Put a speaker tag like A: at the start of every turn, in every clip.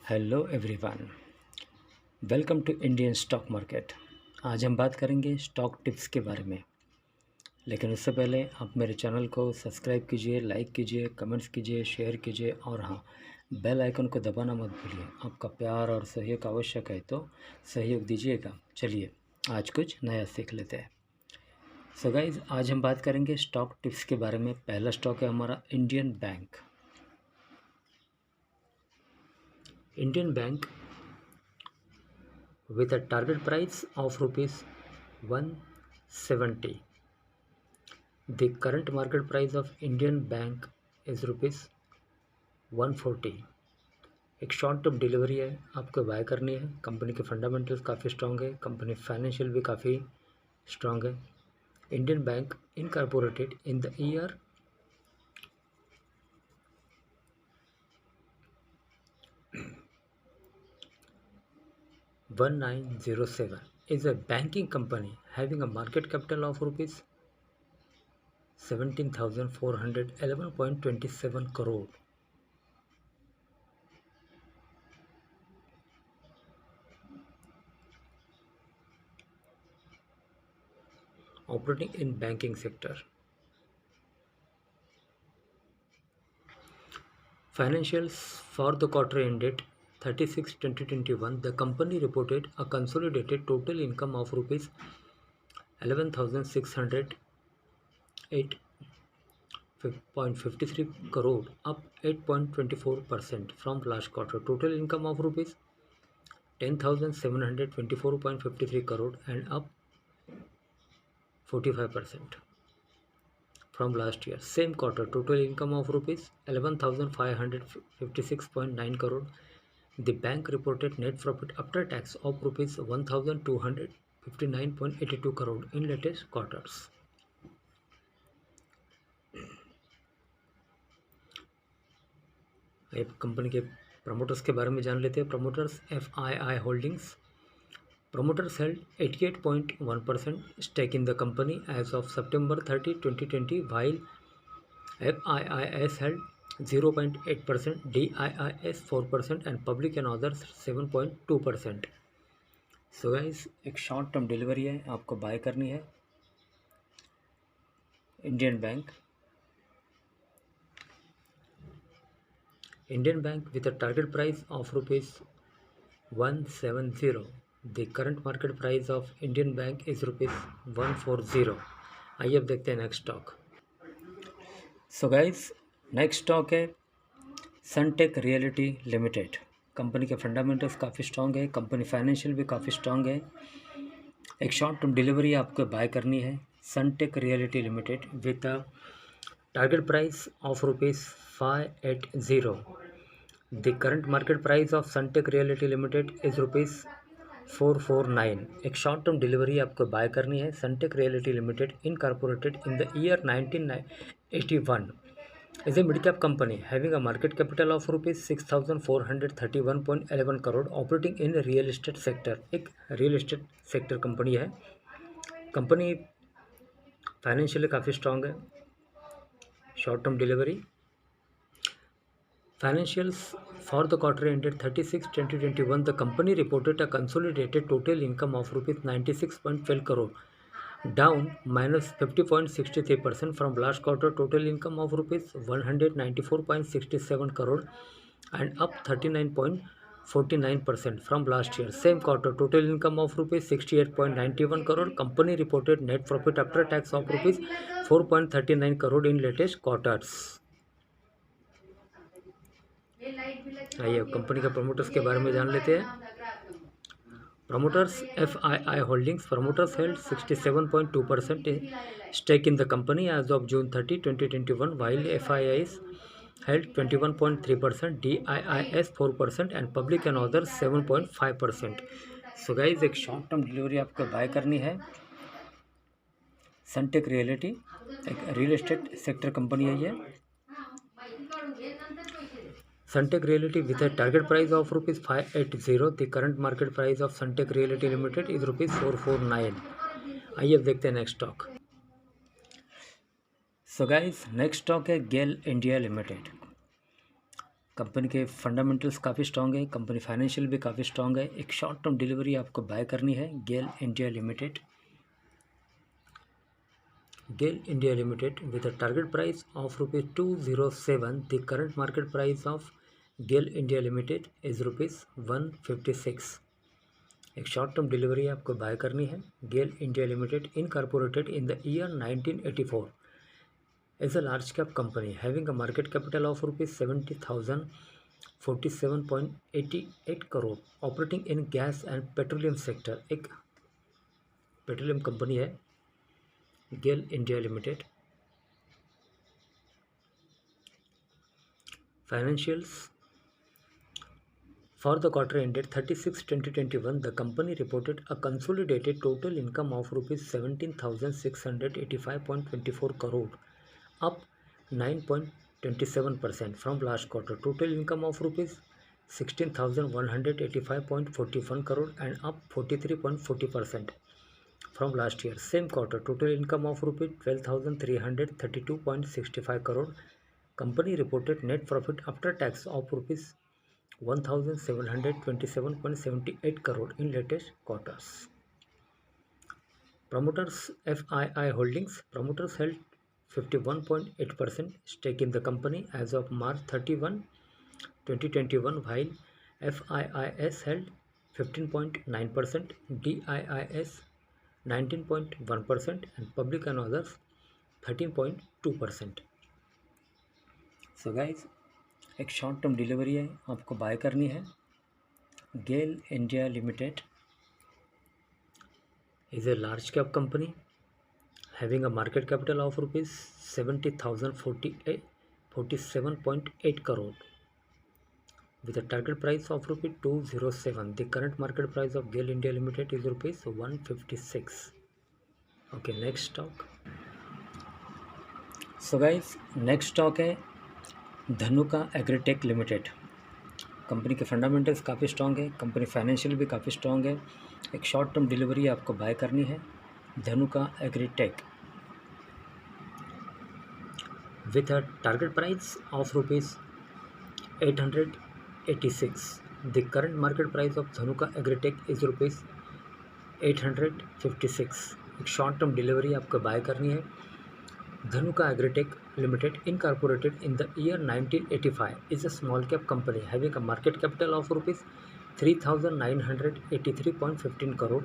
A: Hello everyone, welcome to Indian stock market. आज हम बात करेंगे स्टॉक टिप्स के बारे में। लेकिन उससे पहले आप मेरे चैनल को सब्सक्राइब कीजिए, लाइक कीजिए, कमेंट्स कीजिए, शेयर कीजिए और हाँ, बेल आइकन को दबाना मत भूलिए। आपका प्यार और सहयोग आवश्यक है, तो सहयोग दीजिएगा। चलिए आज कुछ नया सीख लेते हैं। सो गाइज, आज हम बात करेंगे स्टॉक टिप्स के बारे में। पहला स्टॉक है हमारा Indian bank. Indian bank with a target price of rupees 170. The current market price of Indian Bank is rupees 140. एक शॉर्ट टर्म डिलीवरी है, आपको बाय करनी है। कंपनी के फंडामेंटल्स काफ़ी स्ट्रॉन्ग है, कंपनी फाइनेंशियल भी काफ़ी स्ट्रॉन्ग है। Indian bank incorporated in the year 1907 is a banking company having a market capital of rupees 17,411.27 crore. Operating in banking sector. Financials for the quarter ended 30/6/2021. The company reported a consolidated total income of rupees 11,608.53 crore, up 8.24% from last quarter. Total income of rupees 10,724.53 crore and up 45% from last year. Same quarter, total income of rupees 11,556.9 crore. The bank reported net profit after tax of rupees 1,259.82 crore in latest quarters. अब company के promoters के बारे में जान लेते हैं। Promoters FII holdings. Promoters held 88.1% stake in the company as of September 30, 2020, while FIIs held 0.8%, DIIs 4% and public and others 7.2%. So guys, एक short term delivery है, आपको बाय करनी है। Indian bank with a target price of rupees 170. The current market price of Indian Bank is rupees 140. आइए अब देखते हैं next stock. So guys, next stock है सनटेक रियलिटी लिमिटेड। कंपनी के फंडामेंटल्स काफ़ी स्ट्रॉन्ग है, कंपनी फाइनेंशियल भी काफ़ी स्ट्रॉन्ग है। एक शॉर्ट टर्म डिलीवरी आपको बाय करनी है। Sunteck Realty Limited with a target price of rupees 580. The current market price of Suntech Realty Limited is rupees 449. एक शॉर्ट टर्म डिलीवरी आपको बाय करनी है। Suntech Realty Limited incorporated in the year 1981 is a mid-cap company having a market capital of rupees 6,431.11 crore, operating in real estate sector. एक real estate sector company है। Company financially काफ़ी strong है। Short term delivery. Financials for the quarter ended 30/6/2021. The company reported a consolidated total income of rupees 96.12 crore, down -50.63% from last quarter. Total income of rupees 194.67 crore and up 39.49% from last year. Same quarter, total income of rupees 68.91 crore. Company reported net profit after tax of rupees 4.39 crore in latest quarters. आइए अब company के promoters के बारे में जान लेते हैं। Promoters FII holdings. Promoters held 67.2% stake in the company as of June 30, 2021, while FIIs held 21.3%, DIIs 4% and public and others 7.5%. So guys, एक शॉर्ट टर्म डिलीवरी आपको बाय करनी है। सनटेक रियलिटी एक रियल एस्टेट सेक्टर कंपनी है ये। Suntech Realty with a target price of rupees 580. The current market price of Suntech Realty Limited is rupees 449. आइए अब देखते हैं next stock. So guys, next stock है गेल इंडिया लिमिटेड। कंपनी के fundamentals काफ़ी strong है, कंपनी फाइनेंशियल भी काफ़ी स्ट्रॉन्ग है। एक शॉर्ट टर्म डिलीवरी आपको बाय करनी है, GAIL India Limited. GAIL India Limited with a target price of rupees 207. The current market price of GAIL India Limited is rupees 156. एक शॉर्ट टर्म डिलीवरी आपको buy करनी है। GAIL India Limited incorporated in the year 1984 is a large cap company having a market capital of rupees 70,047.88 crore, operating in gas and petroleum sector। एक petroleum company है GAIL India Limited. Financials for the quarter ended 30/6/2021, the company reported a consolidated total income of rupees 17,685.24 crore, up 9.27% from last quarter. Total income of rupees 16,185.41 crore and up 43.40% from last year. Same quarter, total income of rupees 12,332.65 crore. Company reported net profit after tax of rupees 1,727.78 crore in latest quarters. Promoters FII Holdings. Promoters held 51.8% stake in the company as of March 31, 2021, while FIIS held 15.9%, DIIS 19.1% and public and others 13.2%. So guys, एक short term delivery है, आपको buy करनी है। GAIL India Limited is a large cap company having a market capital of rupees 70,047.8 crore with a target price of rupees 207. The current market price of GAIL India Limited is rupees 156. Okay, next stock. So guys, next stock है Dhanuka agritech limited. Company के fundamentals काफ़ी strong है, company financial भी काफ़ी strong है। एक short term delivery आपको buy करनी है Dhanuka agritech with a target price of rupees 886. The current market price of Dhanuka Agritech is rupees 856. एक शॉर्ट टर्म डिलीवरी आपको बाय करनी है। Dhanuka Agritech Limited incorporated in the year 1985 is a small cap company having a market capital of rupees 3,983.15 crore,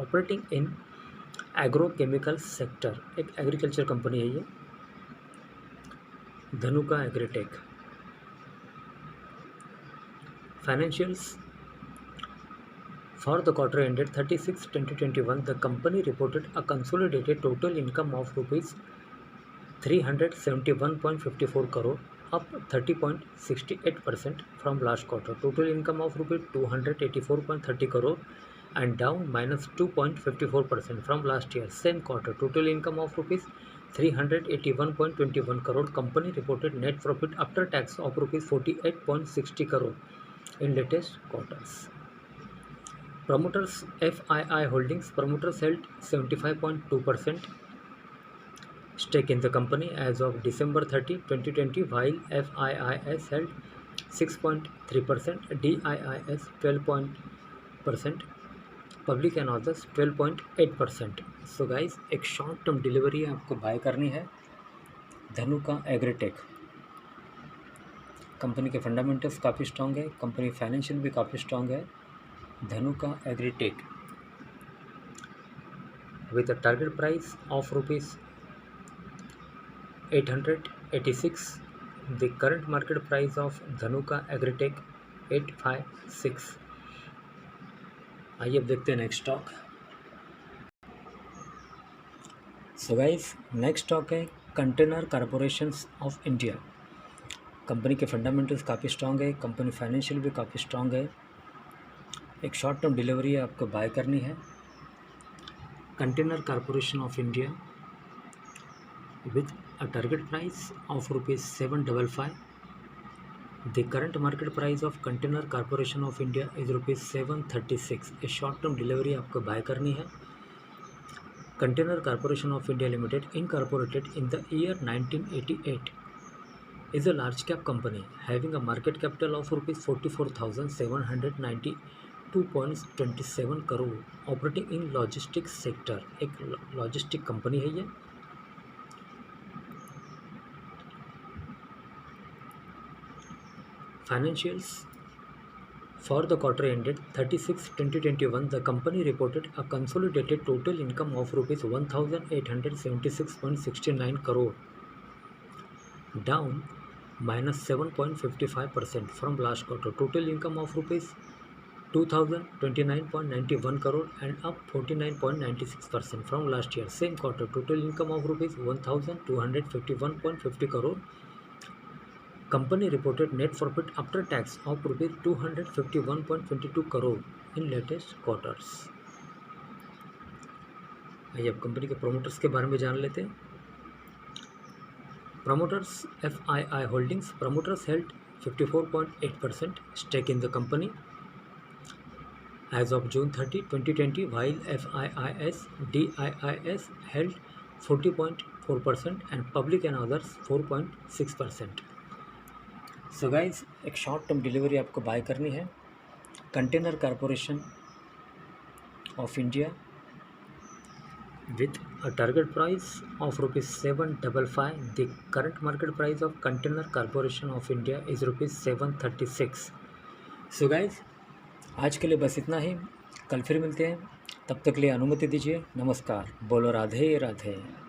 A: operating in agrochemical sector। एक agriculture company है ये Dhanuka agritech. Financials for the quarter ended 30/6/2021, the company reported a consolidated total income of rupees 371.54 crore, up 30.68% from last quarter. Total income of rupees 284.30 crore and down -2.54% from last year. Same quarter, total income of rupees 381.21 crore. Company reported net profit after tax of rupees 48.60 crore in latest quarters. Promoters FII Holdings. Promoters held 75.2% stake in the company as of December 30, 2020, while FIIS held 6.3%, DIIS 12%, public and others 12.8%. So guys, एक short term delivery आपको buy करनी है Dhanuka agritech. Company के fundamentals काफ़ी strong है, company financial भी काफ़ी strong है। Dhanuka agritech with a target price of rupees 886. The current market price of Dhanuka Agritech 856. आइए अब देखते हैं next stock. So guys, next stock है Container Corporations of India. Company के फंडामेंटल्स काफ़ी स्ट्रॉन्ग है, कंपनी फाइनेंशियल भी काफ़ी स्ट्रॉन्ग है। एक शॉर्ट टर्म डिलीवरी आपको बाय करनी है Container Corporation of India with a target price of rupees 755. The current market price of Container Corporation of India is rupees 736. A short term delivery आपको buy करनी है। Container Corporation of India Limited incorporated in the year 1988 is a large cap company having a market capital of rupees 44,792.27 crore, operating in logistics sector, एक logistic company है ये। Financials for the quarter ended 30/6/2021, the company reported a consolidated total income of rupees 1,876.69 crore, down -7.55% from last quarter. Total income of rupees 2,029.91 crore and up 49.96% from last year. Same quarter, total income of rupees 1,251.50 crore. Company reported net profit after tax of rupees 251.22 crore in latest quarters. आइए अब company के promoters के बारे में जान लेते हैं। Promoters FII Holdings. Promoters held 54.8% stake in the company as of June 30, 2020, while FIIS DIIS held 40.4% and public and others 4.6%. So guys, एक शॉर्ट टर्म डिलीवरी आपको बाय करनी है Container Corporation of India with a target price of ₹755. The current market price of container Corporation of India is ₹736. So guys, आज के लिए बस इतना ही। कल फिर मिलते हैं, तब तक के लिए अनुमति दीजिए। नमस्कार। बोलो राधे राधे।